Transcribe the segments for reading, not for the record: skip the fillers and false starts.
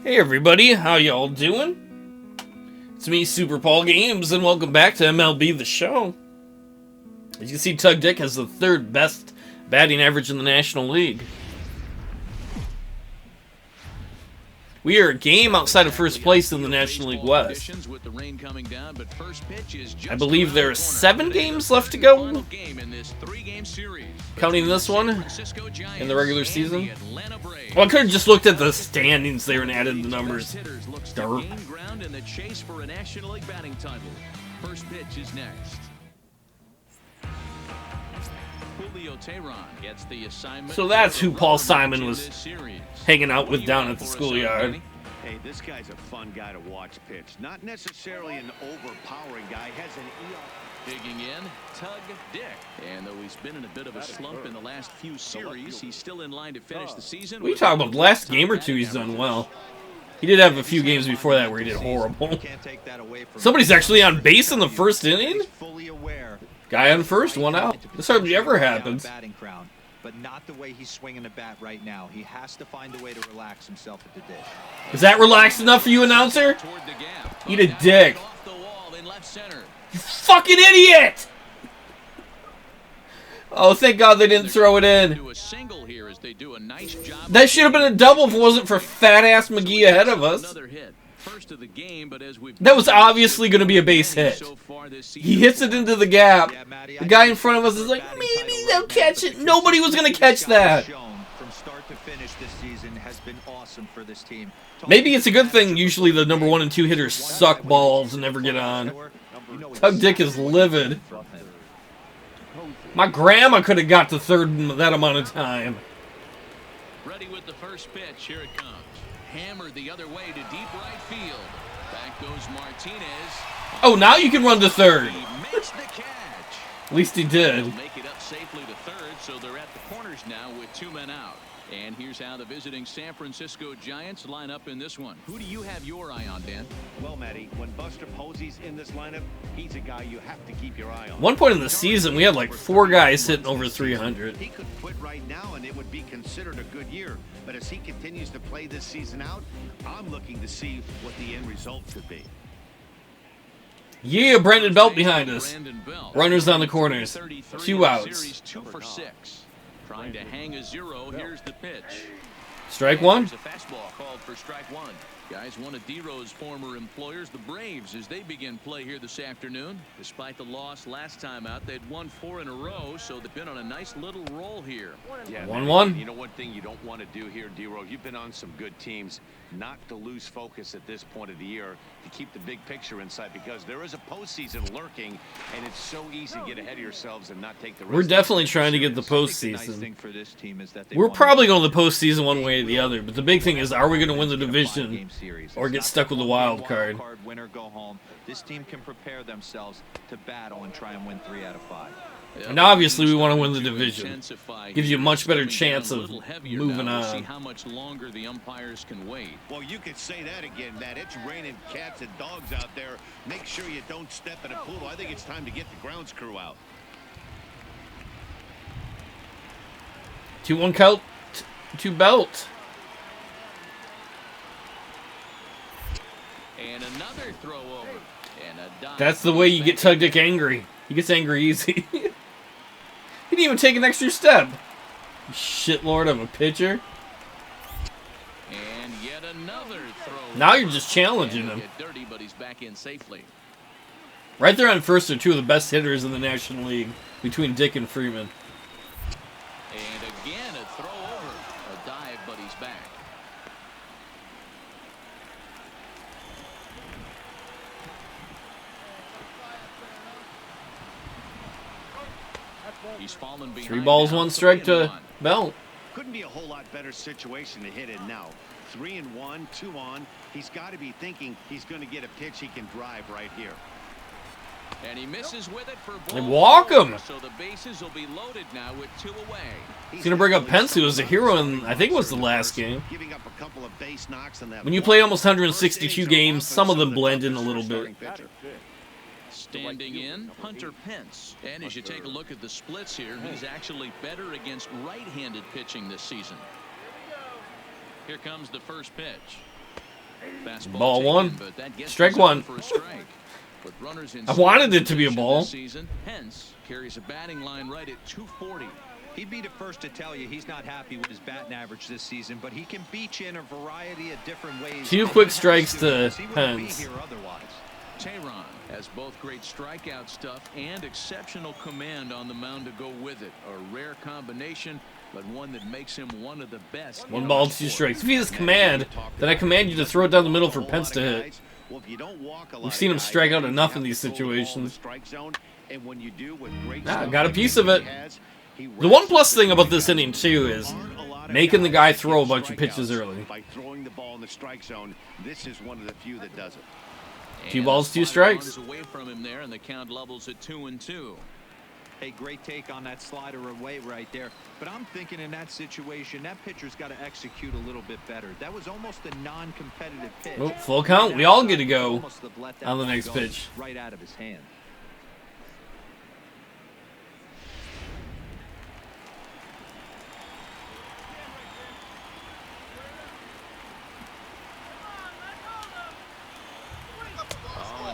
Hey everybody, how y'all doing? It's me, SuperPaulGames, and welcome back to MLB The Show. As you can see, Tug Dick has the third best batting average in the National League. We are a game outside of first place in the National League West. I believe there are 7 games left to go, counting this one in the regular season. Well, I could have just looked at the standings there and added the numbers. Derp. So that's who Paul Simon was hanging out with down at the schoolyard. Hey, this guy's a fun guy to watch pitch. Not necessarily an overpowering guy. Has an digging in, Tug Dick. And though he's been in a bit of a slump in the last few series, he's still in line to finish the season. We talk about the last game or two he's done well. He did have a few games before that where he did horrible. Somebody's actually on base in the first inning? Guy on first, 1 out. This hardly ever happens. But not the way he's swinging the bat right now. He has to find a way to relax himself at the dish. Is that relaxed enough for you, announcer? Eat a dick. You fucking idiot! Oh, thank God they didn't throw it in. That should have been a double if it wasn't for fat-ass McGee ahead of us. That was obviously going to be a base hit. He hits it into the gap. The guy in front of us is like, maybe they'll catch it. Nobody was going to catch that. Maybe it's a good thing usually the number 1 and 2 hitters suck balls and never get on. Tug Dick is livid. My grandma could have got to third in that amount of time. Ready with the first pitch. Here it comes. Hammered the other way to deep right field. Back goes Martinez. Oh, now you can run to third. He makes the catch. At least he did. He'll make it up safely to third, so they're at the corners now with 2 men out. And here's how the visiting San Francisco Giants line up in this one. Who do you have your eye on, Dan? Well, Matty, when Buster Posey's in this lineup, he's a guy you have to keep your eye on. One point in the season, we had like 4 guys hitting over 300. He could quit right now, and it would be considered a good year. But as he continues to play this season out, I'm looking to see what the end result could be. Yeah, Brandon Belt behind us. Runners on the corners. 2 outs. 2 for 6. Trying to hang a 0. Here's the pitch. Strike 1. There's a fastball called for strike 1. Guys, one of D-Row's former employers, the Braves, as they begin play here this afternoon. Despite the loss last time out, they'd won 4 in a row, so they've been on a nice little roll here. Yeah, 1-1. You know one thing you don't want to do here, D-Row, you've been on some good teams, not to lose focus at this point of the year, to keep the big picture in sight, because there is a postseason lurking, and it's so easy to get ahead of yourselves and not take the risk. We're definitely trying to get the postseason. We're probably going to the postseason one way or the other, but the big thing is, are we going to win the division or get stuck with the wild card? Winner go home. This team can prepare themselves to battle and try and win 3 out of 5. And obviously we want to win the division. Gives you a much better chance of moving on. See how much longer the umpires can wait. Well, you could say that again, Matt. It's raining cats and dogs out there. Make sure you don't step in a poodle. I think it's time to get the grounds crew out. 2-1 count to Belt. And another throw over. And a dive. That's the way you get Tug Dick angry. He gets angry easy. He didn't even take an extra step. You shitlord of a pitcher. And yet another throw. Now you're just challenging him. Dirty, but he's back in safely. Right there on first are 2 of the best hitters in the National League between Dick and Freeman. And again a throw over. A dive, but he's back. He's fallen behind. 3 balls, 1 strike to Belt. Couldn't be a whole lot better situation to hit in now. 3-1, 2 on. He's got to be thinking he's going to get a pitch he can drive right here. And he misses with it for ball. They walk him. So the bases will be loaded now with 2 away. He's going to bring up Pence, who was a hero in, I think it was the last game. Giving up a couple of base knocks on that. When you play almost 162 games, some of them blend in a little bit. Standing in, Hunter Pence. And as you take a look at the splits here, he's actually better against right-handed pitching this season. Here comes the first pitch. Fastball Ball taken, one. but that gets Strike the zone one. for a strike. With runners in I wanted it to be a scoring ball. this season, Hence carries a batting line right at 240. He'd be the first to tell you he's not happy with his batting average this season, but he can beat you in a variety of different ways. 2 quick strikes to He wouldn't be Hens. here otherwise. Tehran has both great strikeout stuff and exceptional command on the mound to go with it. A rare combination, but one that makes him one of the best. 1 ball, 2 strikes. If he has command, then I command you to throw it down the middle for Pence to hit. We've seen him strike out enough in these situations. Ah, got a piece of it. The one plus thing about this inning, too, is making the guy throw a bunch of pitches early. By throwing the ball in the strike zone, this is one of the few that does it. 2 balls, 2 strikes. Away from him there, and the count levels at 2-2. Hey, great take on that slider away right there. But I'm thinking in that situation, that pitcher's got to execute a little bit better. That was almost a non-competitive pitch. Oh, full count. We all get to go Almost have let that on the ball next go pitch. right out of his hand.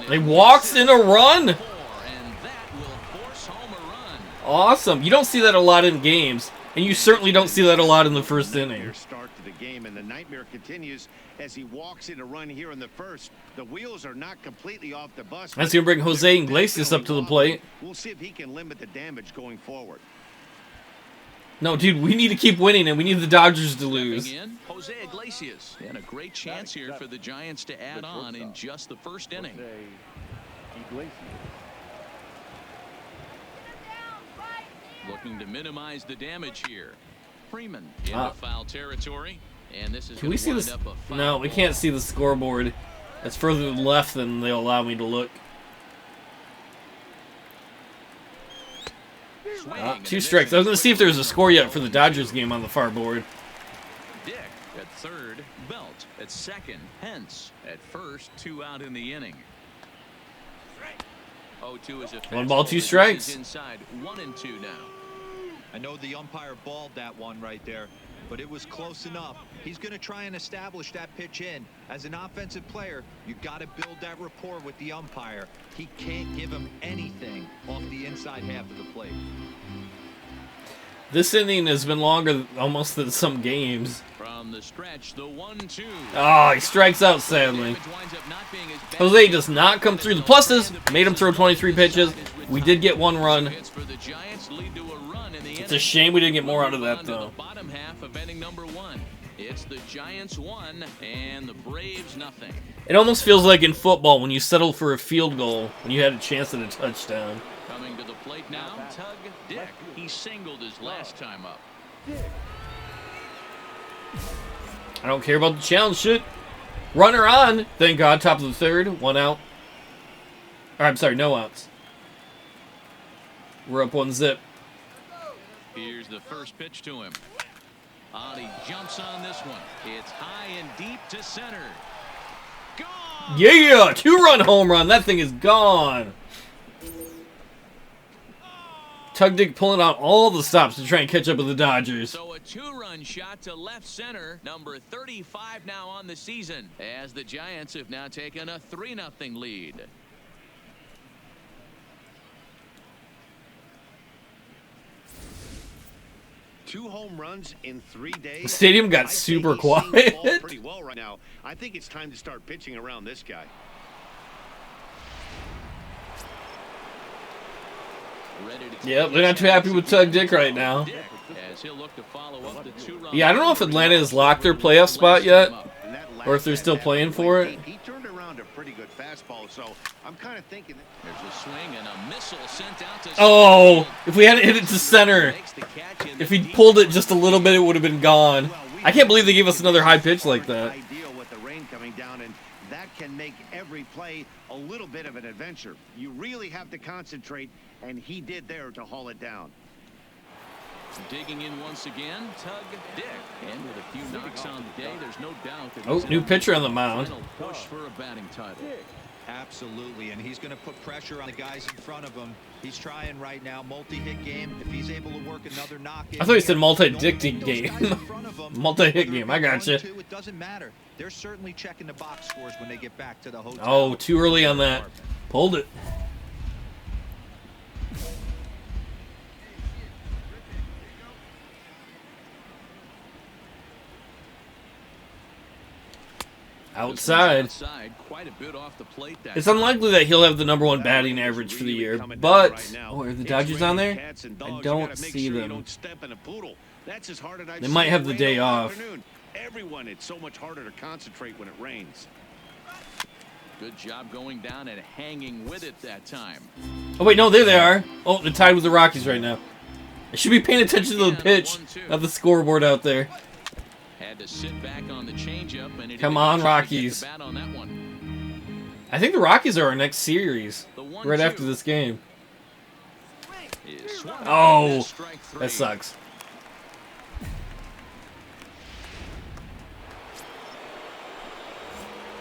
He walks in a run. And that will force home a run. Awesome. You don't see that a lot in games, and you certainly don't see that a lot in the first inning. Start to the game, and the nightmare continues as he walks in a run here in the first. The wheels are not completely off the bus. That's going to bring Jose Iglesias up to the plate. We'll see if he can limit the damage going forward. No, dude, we need to keep winning, and we need the Dodgers to lose. In, Jose Iglesias. And a great chance here for the Giants to add on in just the first inning. Looking to minimize the damage here. Freeman into foul territory. And this is Can we see wind this? up a foul No, we ball. can't see the scoreboard. It's further left than they'll allow me to look. Swing 2 and strikes. I was going to see if there was a missing. score yet for the Dodgers game on the far board. Dick at third, Belt at second, Hence at first, 2 out in the inning. 0-2 is a 1 ball, 2 fastball. strikes. This is inside 1-2 now. I know the umpire balled that one right there, but it was close enough. He's going to try and establish that pitch in. As an offensive player, you got to build that rapport with the umpire. He can't give him anything off the inside half of the plate. This inning has been longer almost than some games. From the stretch, the 1-2. Oh, he strikes out sadly. Damage winds up not being as bad. Jose does not come through. The pluses made him throw 23 pitches. We did get 1 run. Hits for the Giants lead to a run in the It's a shame we didn't get more out of that, On to though. the bottom half of inning number 1. It's the Giants 1 and the Braves nothing. It almost feels like in football when you settle for a field goal when you had a chance at a touchdown. Coming to the plate now, Tug Dick. He singled his last time up. I don't care about the challenge shit. Runner on. Thank God. Top of the third. 1 out. Or, I'm sorry, no outs. We're up 1-0. Here's the first pitch to him. He jumps on this one. It's high and deep to center. Gone! Yeah! 2-run home run. That thing is gone. Tug Dick pulling out all the stops to try and catch up with the Dodgers. So a 2-run shot to left center. Number 35 now on the season. As the Giants have now taken a 3-0 lead. Two home runs in 3 days. The stadium got I think super he's seeing the ball quiet. pretty well right now. I think it's time to start pitching around this guy. Ready to Yep, they're not too happy with Tug Dick right now. As he'll look to follow up the 2-run. Yeah, I don't know if Atlanta has locked their playoff spot yet, And that or if they're last still at-bat playing with for Lane, it. He turned around a pretty good fastball, so I'm kind of thinking. There's a swing and a missile sent out to Oh, center. if we hadn't hit it to center, Makes the catch in if the he'd deep pulled it just a little bit, it would have been gone. I can't believe they gave us another high pitch like that. Ideal with the rain coming down, and that can make every play a little bit of an adventure. You really have to concentrate, and he did there to haul it down. Digging in once again, Tug Dick. And with a few knocks on the day, there's no doubt that Oh, he's new in pitcher on the mound. final push for a batting title. Absolutely, and he's going to put pressure on the guys in front of him. He's trying right now, multi-hit game. If he's able to work another knock, I thought you said multi-dick game. Multi-hit game. I gotcha. It doesn't matter. They're certainly checking the box scores when they get back to the hotel. Oh, too early on that. Pulled it. Outside. Quite a bit off the plate that It's unlikely that he'll have the #1 batting average for the year, but oh, are the Dodgers on there? I don't see them. They might have the day off. Everyone, it's so much harder to concentrate when it rains. Good job going down and hanging with it that time. Oh wait, no, there they are. Oh, they're tied with the Rockies right now. I should be paying attention to the pitch, not the scoreboard out there. Had to sit back on the changeup, and come on, Rockies. On that one. I think the Rockies are our next series, right after this game. Oh, that sucks.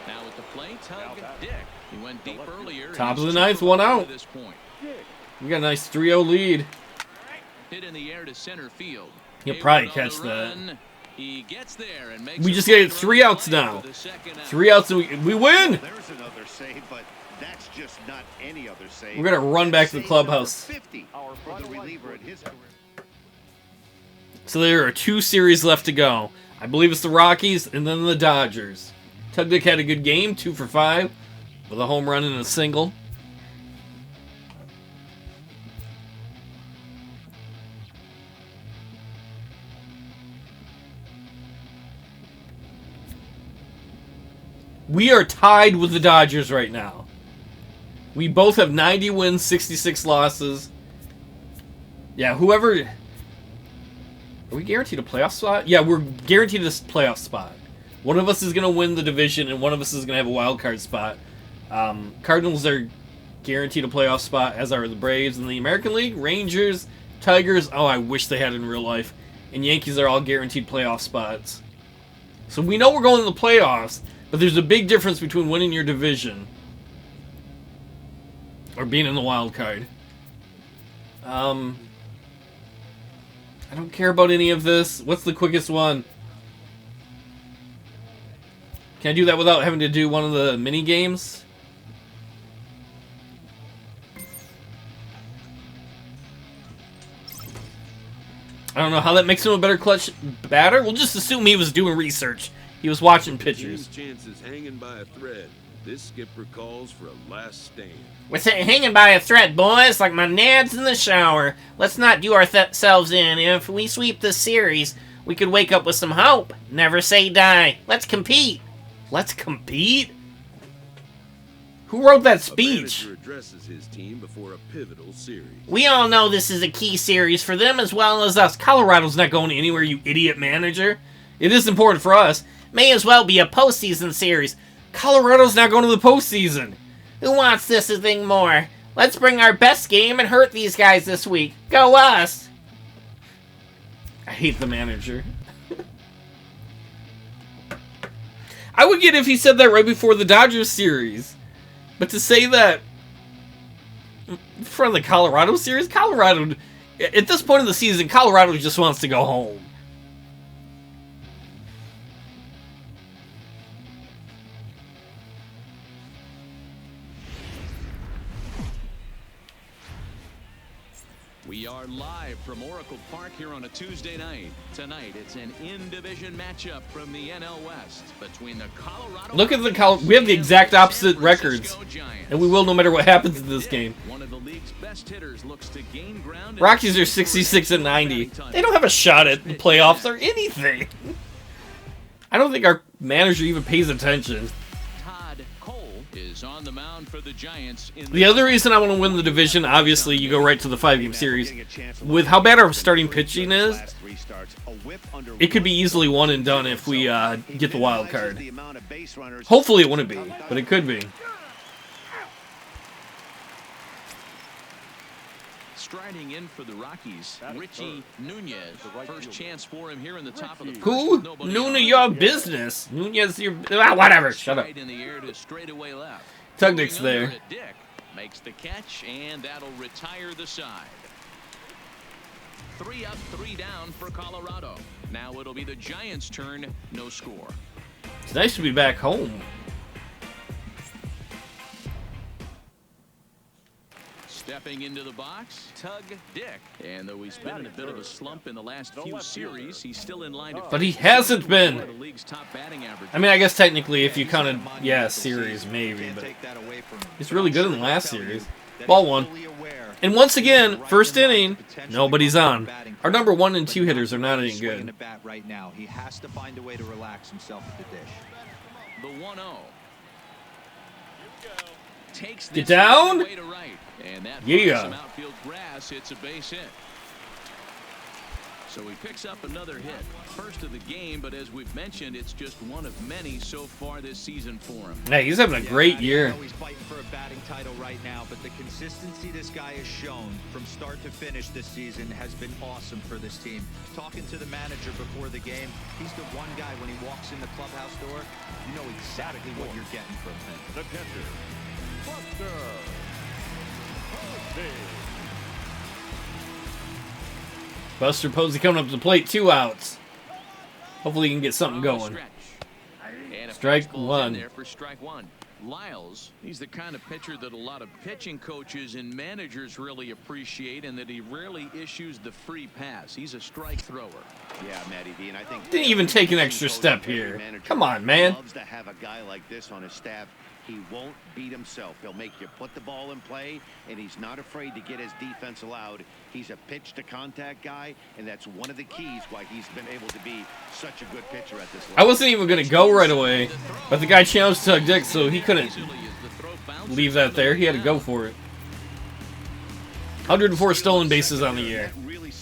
Now at the plate, Tug Dick. He went deep earlier. Top of the ninth, 1 out. We got a nice 3-0 lead. Hit in the air to center field. He'll probably catch that. He gets there and makes we just get 3 outs now. 3 outs and we win. There's another save, but that's just not any other save. We're gonna run back to the clubhouse. So there are 2 series left to go. I believe it's the Rockies and then the Dodgers. Tug Dick had a good game, 2 for 5, with a home run and a single. We are tied with the Dodgers right now. We both have 90 wins, 66 losses. Yeah, whoever... Are we guaranteed a playoff spot? Yeah, we're guaranteed a playoff spot. One of us is going to win the division, and one of us is going to have a wild card spot. Cardinals are guaranteed a playoff spot, as are the Braves. In the American League, Rangers, Tigers... Oh, I wish they had it in real life. And Yankees are all guaranteed playoff spots. So we know we're going to the playoffs. But there's a big difference between winning your division or being in the wild card. I don't care about any of this. What's the quickest one? Can I do that without having to do one of the mini games? I don't know how that makes him a better clutch batter. We'll just assume he was doing research. He was watching pitchers. Chances hanging by a thread. This skipper calls for a last stand. We're sitting hanging by a thread, boys, like my nads in the shower. Let's not do ourselves in. If we sweep this series, we could wake up with some hope. Never say die. Let's compete. Let's compete? Who wrote that speech? A manager addresses his team before a pivotal series. We all know this is a key series for them as well as us. Colorado's not going anywhere, you idiot manager. It is important for us. May as well be a postseason series. Colorado's not going to the postseason. Who wants this a thing more? Let's bring our best game and hurt these guys this week. Go us! I hate the manager. I would get if he said that right before the Dodgers series. But to say that in front of the Colorado series, Colorado, at this point in the season, Colorado just wants to go home. We are live from Oracle Park here on a Tuesday night. Tonight, it's an in-division matchup from the NL West between the Colorado... Look at the we have the exact opposite records, and we will no matter what happens in this game. One of the league's best hitters looks to gain ground. Rockies are 66 and 90. They don't have a shot at the playoffs or anything. I don't think our manager even pays attention. Is on the mound for the Giants. The other reason I want to win the division, obviously, you go right to the 5-game series. With how bad our starting pitching is, it could be easily one and done if we get the wild card. Hopefully it wouldn't be, but it could be. Striding in for the Rockies, Richie Nunez. First chance for him here in the top of the first. Who? Nuna, your business. Nunez, your... whatever. Shut up. In the air to straightaway left. Tug Dick's there. Dick makes the catch, and that'll retire the side. 3 up, 3 down for Colorado. Now it'll be the Giants' turn. No score. It's nice to be back home. Stepping into the box, Tug Dick. And though he's been in a bit of a slump in the last few series, he's still in line to... But he hasn't been. The league's top batting average. I mean, I guess technically if you counted, yeah, series maybe, but he's really good in the last series. Ball 1. And once again, first inning, nobody's on. Our number 1 and 2 hitters are not any good. Right now, he has to find a way to relax himself at the dish. The 1-0. Takes Get down. Way to right. And that Yeah. some outfield grass. It's a base hit. So he picks up another hit. First of the game, but as we've mentioned, it's just one of many so far this season for him. Hey, he's having a great year. I know he's fighting for a batting title right now, but the consistency this guy has shown from start to finish this season has been awesome for this team. Talking to the manager before the game, he's the one guy when he walks in the clubhouse door, you know exactly what you're getting from him. The catcher, Buster. Buster Posey coming up to the plate, 2 outs. Hopefully he can get something going. Strike 1. There for strike 1. Lyles, he's the kind of pitcher that a lot of pitching coaches and managers really appreciate, and that he rarely issues the free pass. He's a strike thrower. Yeah, Matty D, and I think Didn't even take an extra step here. Come on, man. Loves to have a guy like this on his staff. He won't beat himself. He'll make you put the ball in play, and he's not afraid to get his defense allowed. He's a pitch-to-contact guy, and that's one of the keys why he's been able to be such a good pitcher at this level. I wasn't even going to go right away, but the guy challenged Tug Dick, so he couldn't leave that there. He had to go for it. 104 stolen bases on the year.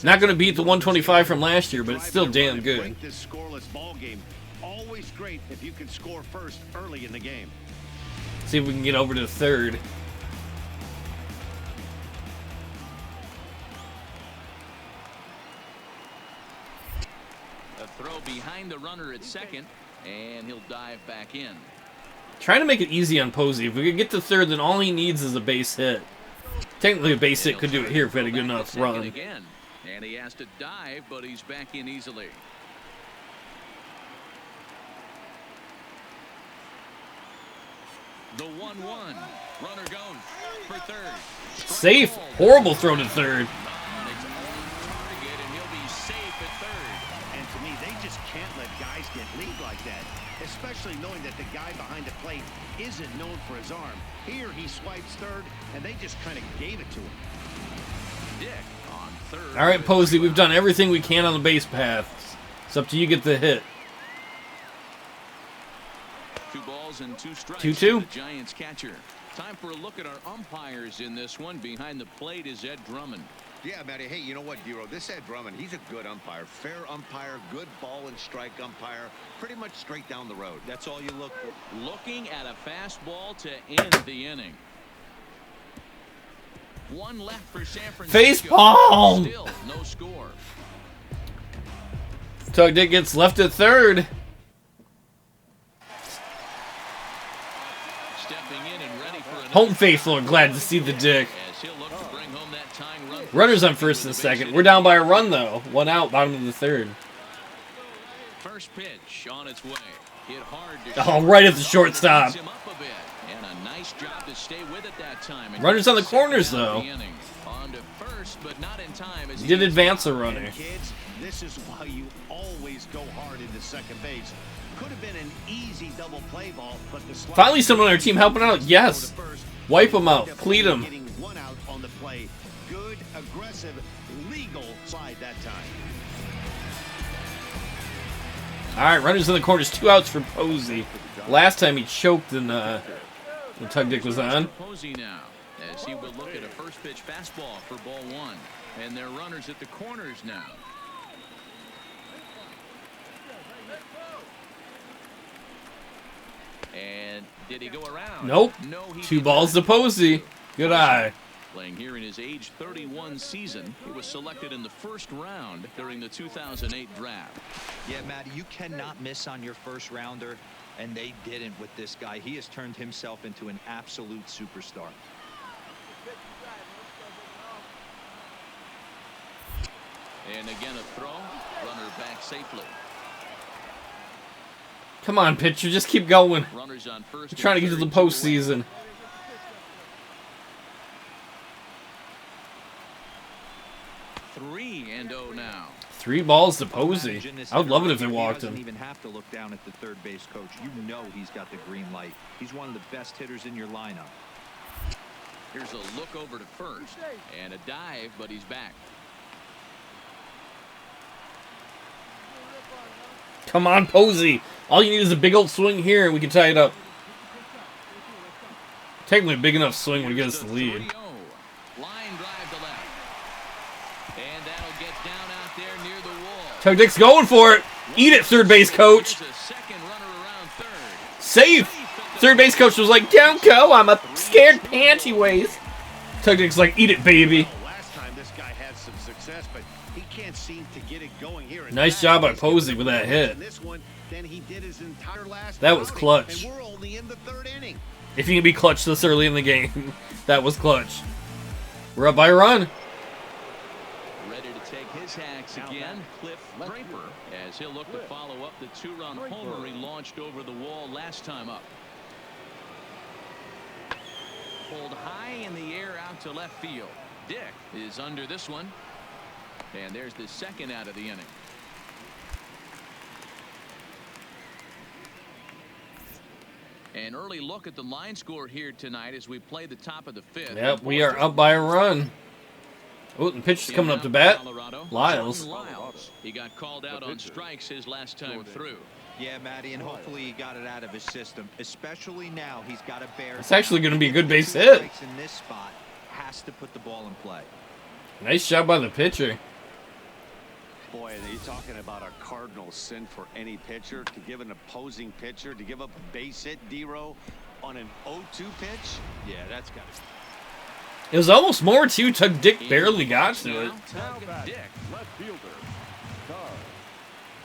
Not going to beat the 125 from last year, but it's still damn good. This scoreless ball game. Always great if you can score first early in the game. See if we can get over to third. A throw behind the runner at second, and he'll dive back in. Trying to make it easy on Posey. If we could get to third, then all he needs is a base hit. Technically, a base hit could do it here if we had a good enough run. Again. And he has to dive, but he's back in easily. The 1-1. Runner goes for third. Safe. Horrible throw to third. It's on target, and he'll be safe at third. And to me, they just can't let guys get lead like that, especially knowing that the guy behind the plate isn't known for his arm. Here he swipes third, and they just kind of gave it to him. Dick on third. All right, Posey, we've done everything we can on the base paths. It's up to you to get the hit. 2 balls and 2 strikes. 2-2. The Giants catcher. Time for a look at our umpires in this one. Behind the plate is Ed Drummond. Yeah, Matty. Hey, you know what, Dero? This Ed Drummond, he's a good umpire. Fair umpire, good ball and strike umpire. Pretty much straight down the road. That's all you look for. Looking at a fastball to end the inning. 1 left for San Francisco. Face palm. Still no score. Tug Dick gets left at third. Stepping in and ready for Home faithful are glad to see the Dick. as he'll look to bring home that tying run. Runners on first and second. We're down by a run, though. 1 out, bottom of the third. First pitch on its way. Hit hard to Oh, right at the shortstop. him up a bit. And a nice job to stay with it that time. And Runners on the second corners, out of though. the inning. On to first, but not in time. As He did advance a runner. Kids, this is why you always go hard into second base. Could have been an easy double play ball, but the slide- Finally, someone on our team helping out. Yes. Wipe him out. Plead him. Getting 1 out on the play. Good, aggressive, legal slide that time. All right, runners in the corners. 2 outs for Posey. Last time he choked when Tug Dick was on. Posey now, as he will look at a first pitch fastball for ball 1. And they're runners at the corners now. And did he go around? Nope. No, he 2 did balls not. to Posey. Good eye. Playing here in his age 31 season, he was selected in the first round during the 2008 draft. Yeah, Matty, you cannot miss on your first rounder, and they didn't with this guy. He has turned himself into an absolute superstar. And again a throw, runner back safely. Come on, pitcher, just keep going. Runners on first. We're trying to get to the postseason. 3-0 now. 3 balls to Posey. I would love it if they walked He him. doesn't even have to look down at the third base coach. You know he's got the green light. He's one of the best hitters in your lineup. Here's a look over to first and a dive, but he's back. Come on, Posey. All you need is a big old swing here, and we can tie it up. Technically, a big enough swing would get us the lead. Line drive to left. And that'll get down out there near the wall. Tug Dick's going for it. Eat it, third base coach. There's a second runner around third. Safe. Third base coach was like, don't go. I'm a scared panty waist. Tug Dick's like, eat it, baby. Last time this guy had some success, but he can't seem to get it going here. Nice job by Posey with that hit. That was clutch. And we're only in the 3rd inning. If you can be clutch this early in the game, that was clutch. We're up by a run. Ready to take his hacks again, Cliff Draper, as he'll look to follow up the 2-run homer he launched over the wall last time up. Pulled high in the air out to left field. Dick is under this one. And there's the second out of the inning. An early look at the line score here tonight as we play the top of the 5th. Yep, we are up by a run. Oh, the pitch is coming up to bat. Lyles. He got called out on strikes his last time through. Yeah, Matty, and hopefully he got it out of his system. Especially now, he's got a bear. It's actually going to be a good base hit. In this spot, has to put the ball in play. Nice job by the pitcher. Boy, are you talking about a cardinal sin for any pitcher to give an opposing pitcher to give up a base hit, D-Row, on an 0-2 pitch? Yeah, that's got to. It was almost more, too. Tug Dick barely got to it. Tug Dick. Left fielder, Tug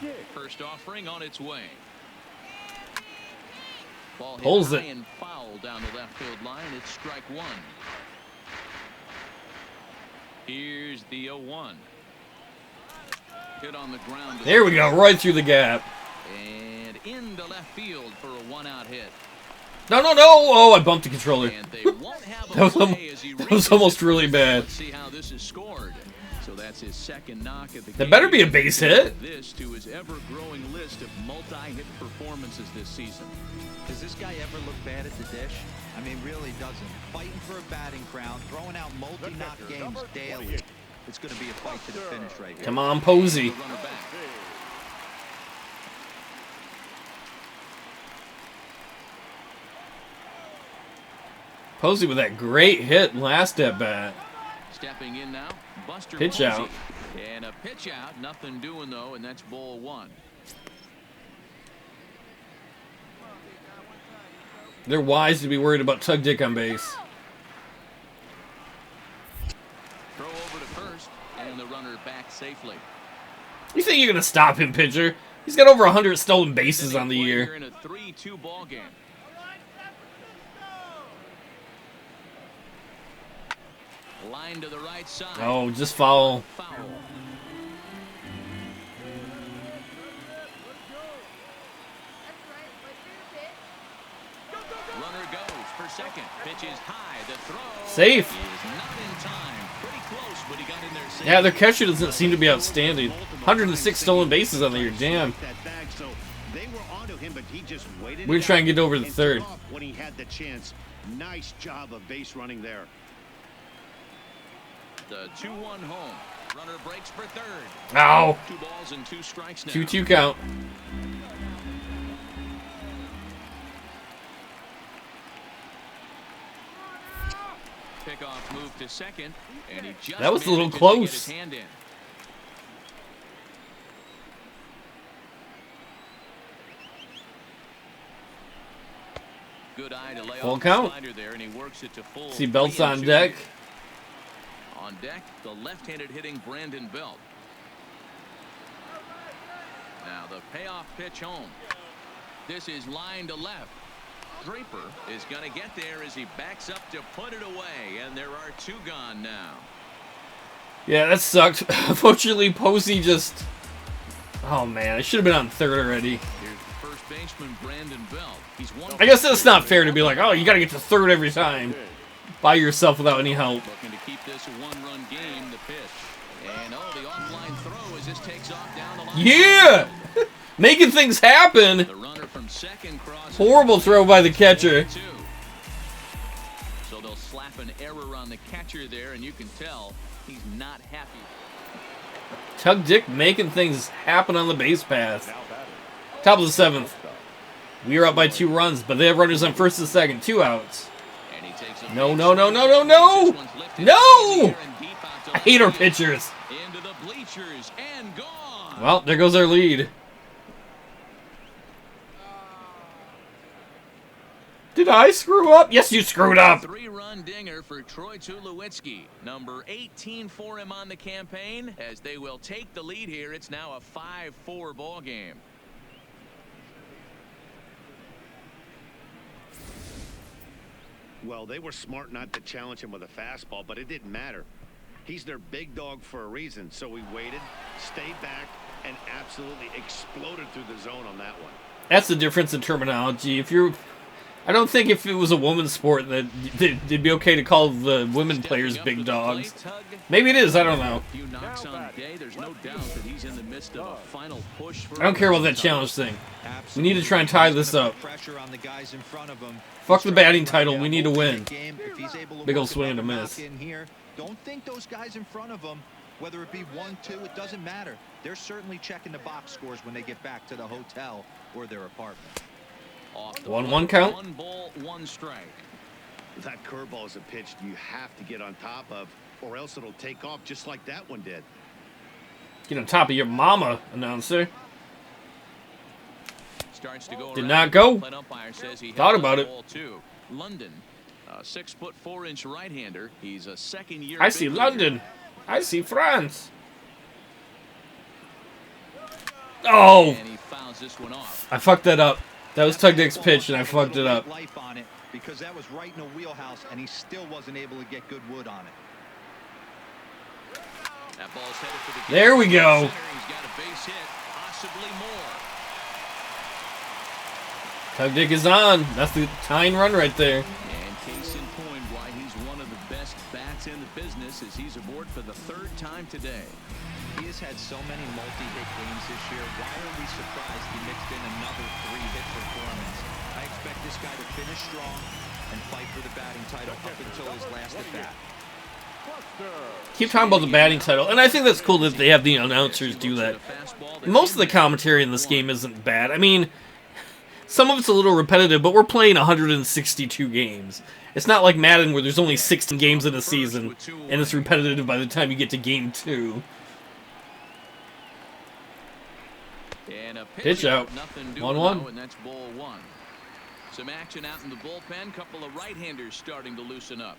Dick. First offering on its way. Ball Pulls hit it. high and foul down the left field line. It's strike 1. Here's the 0-1. Hit on the ground. There we go, right through the gap. And into left field for a 1-out hit. No, no, no! Oh, I bumped the controller. And they won't have a That was play as he that was almost really bad. Let's see how this is scored. So that's his second knock at the That game. better be a base hit. This to his ever-growing list of multi-hit performances this season. Does this guy ever look bad at the dish? I mean, really doesn't. Fighting for a batting crown, throwing out multi-knock games daily. It's going to be a fight to the finish right here. Come on, Posey. Runner back. Posey with that great hit last at bat. Stepping in now, Buster Pitch Posey. out. And a pitch out, nothing doing though, and that's ball 1. They're wise to be worried about Tug Dick on base. Throw over to first, and the runner back safely. You think you're going to stop him, pitcher? He's got over 100 stolen bases on the Here year. in a 3-2 ball game. Line to the right side. Oh, just foul. Foul. Runner goes for second. Pitches high. The throw Safe. is not in time. Pretty close, but he got in there safe. Yeah, their catcher doesn't seem to be outstanding. 106 stolen bases on the year. Damn. We're going to try and get over the third. When he had the chance. Nice job of base running there. The 2-1 home. Runner breaks for third. Ow. 2 balls and 2 strikes now. 2-2 count. Pickoff move to second, and he just That was a little manages to get close. his hand in. Good eye to lay Full off count. the slider there, and he works it to full. See belts on 3-2. deck. On deck, the left-handed hitting Brandon Belt. Now the payoff pitch home. This is line to left. Draper is going to get there as he backs up to put it away, and there are 2 gone now. Yeah, that sucked. Unfortunately, Posey just... Oh, man. I should have been on third already. Here's the first baseman, Brandon Belt. He's I guess that's not fair to be like, oh, you got to get to third every time by yourself without any help. Looking to keep this a 1-run game. The pitch. And, the offline throw as this takes off down the line. Yeah! Making things happen. The runner from second crosses. Horrible throw by the catcher. So they'll slap an error on the catcher there, and you can tell he's not happy. Tug Dick making things happen on the base pass. Top of the 7th. We are up by 2 runs, but they have runners on first and second. 2 outs. No, no, no, no, no, no! No! I hate our pitchers. Into the bleachers and gone. Well, there goes our lead. Did I screw up? Yes, you screwed up. 3-run dinger for Troy Tulowitzki. Number 18 for him on the campaign. As they will take the lead here, it's now a 5-4 ball game. Well, they were smart not to challenge him with a fastball, but it didn't matter. He's their big dog for a reason, so we waited, stayed back, and absolutely exploded through the zone on that one. That's the difference in terminology. If you're... I don't think if it was a woman's sport that it'd be okay to call the women players big dogs. Maybe it is, I don't know. I don't care about that challenge thing. We need to try and tie this up. Fuck the batting title, we need to win. Big old swing and a miss. Don't think those guys in front of them, whether it be 1-2, it doesn't matter. They're certainly checking the box scores when they get back to the hotel or their apartment. 1-1 count. 1 ball, 1 strike. That curveball is a pitch you have to get on top of, or else it'll take off just like that one did. Get on top of your mama, announcer. Starts to go Did not go. Thought about it. London, 6'4" right-hander. He's a 2nd-year. I see London. I see France. Oh! And he fouls this one off. I fucked that up. That was Tug Dick's pitch, and I fucked it up. Because that was right in the wheelhouse, and he still wasn't able to get good wood on it. That ball's headed for the there we go. He's got a base hit, possibly more. Tug Dick is on. That's the tying run right there. And case in point, why he's one of the best bats in the business is he's aboard for the 3rd time today. He has had so many multi-hit games this year. Why are we surprised he mixed in another 3-hit performance? I expect this guy to finish strong and fight for the batting title up until his last at-bat. Keep talking about the batting title, and I think that's cool that they have the announcers do that. Most of the commentary in this game isn't bad. I mean, some of it's a little repetitive, but we're playing 162 games. It's not like Madden where there's only 16 games in a season, and it's repetitive by the time you get to game 2. And a pitch out. 1-1. And that's ball 1. Some action out in the bullpen. Couple of right-handers starting to loosen up.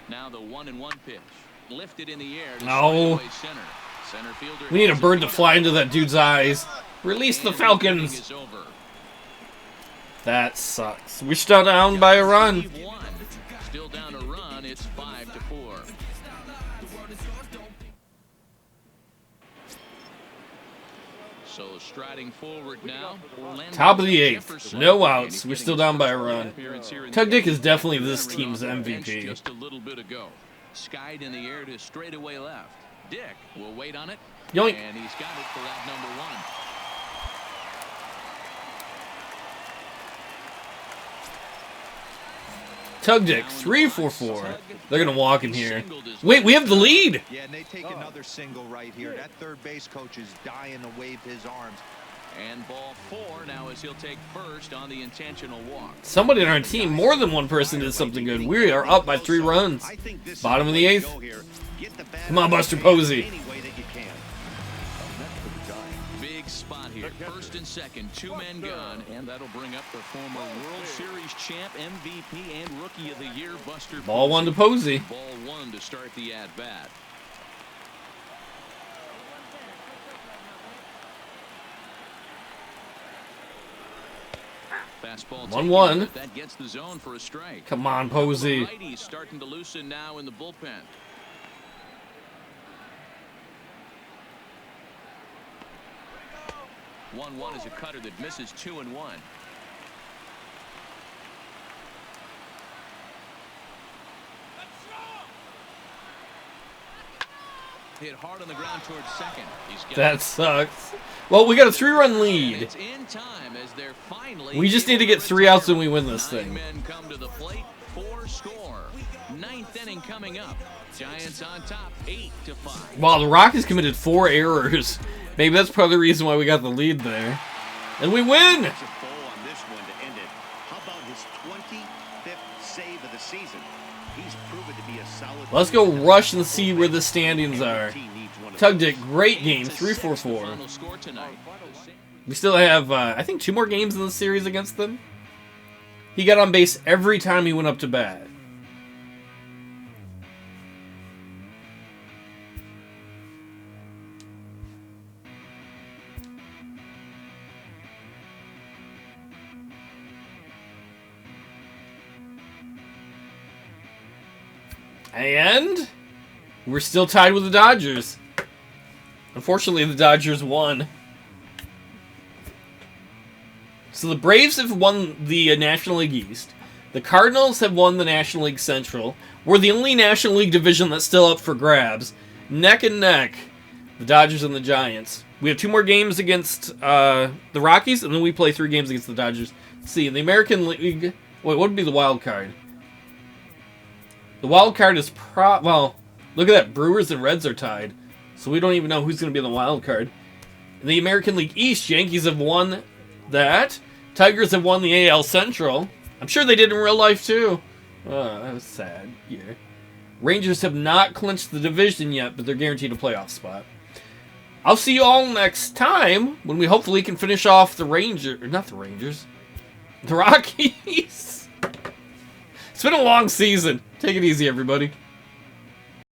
Now the 1-1 pitch. Lifted in the air. No. Center fielder. We need a bird to fly into that dude's eyes. Release the Falcons. That sucks. We're still down by a run. Still down a run. It's 5-4. So striding forward now. Top of the 8th. No outs. We're still down by a run. Tug Dick is definitely this team's MVP. Just a little bit ago. Skied in the air to straightaway left. Dick will wait on it. Yoink. And he's got it for out number 1. Tug Dick, 3-4-4. They're going to walk him here. Wait, we have the lead. Yeah, and they take another single right here. That third base coach is dying to wave his arms. And ball 4 now as he'll take first on the intentional walk. Somebody on our team, more than one person, did something good. We are up by 3 runs. Bottom of the 8th. Come on, Buster Posey. Big spot here. First and second, 2 men gone, and that'll bring up the former World Series champ, MVP, and Rookie of the Year, Buster. Ball 1 to Posey. Ball 1 to start the at-bat. Fastball 1-1. that gets the zone for a strike. Come on, Posey. Righty's starting to loosen now in the bullpen. One is a cutter that misses 2-1. Hit hard on the ground towards second. That sucks. Well, we got a 3-run lead. It's in time as they're finally We just need to get 3 outs and we win this thing. 9 men come to the plate, 4 score. 9th inning coming up. Giants on top, 8-5. Wow, the Rockies committed 4 errors. Maybe that's part of the reason why we got the lead there. And we win! That's a ball on this one to end it. How about his 25th save of the season? He's proven to be a solid. Let's go rush and see where the standings are. Tug Dick, great game, 3-4-4. Final score tonight. We still have, I think, 2 more games in the series against them. He got on base every time he went up to bat. And we're still tied with the Dodgers. Unfortunately, the Dodgers won. So the Braves have won the National League East. The Cardinals have won the National League Central. We're the only National League division that's still up for grabs. Neck and neck, the Dodgers and the Giants. We have 2 more games against the Rockies, and then we play 3 games against the Dodgers. Let's see, in the American League... Wait, what would be the wild card? The wild card is well, look at that. Brewers and Reds are tied. So we don't even know who's going to be in the wild card. In the American League East, Yankees have won that. Tigers have won the AL Central. I'm sure they did in real life, too. Oh, that was sad. Yeah. Rangers have not clinched the division yet, but they're guaranteed a playoff spot. I'll see you all next time when we hopefully can finish off the not the Rangers. The Rockies. It's been a long season. Take it easy, everybody.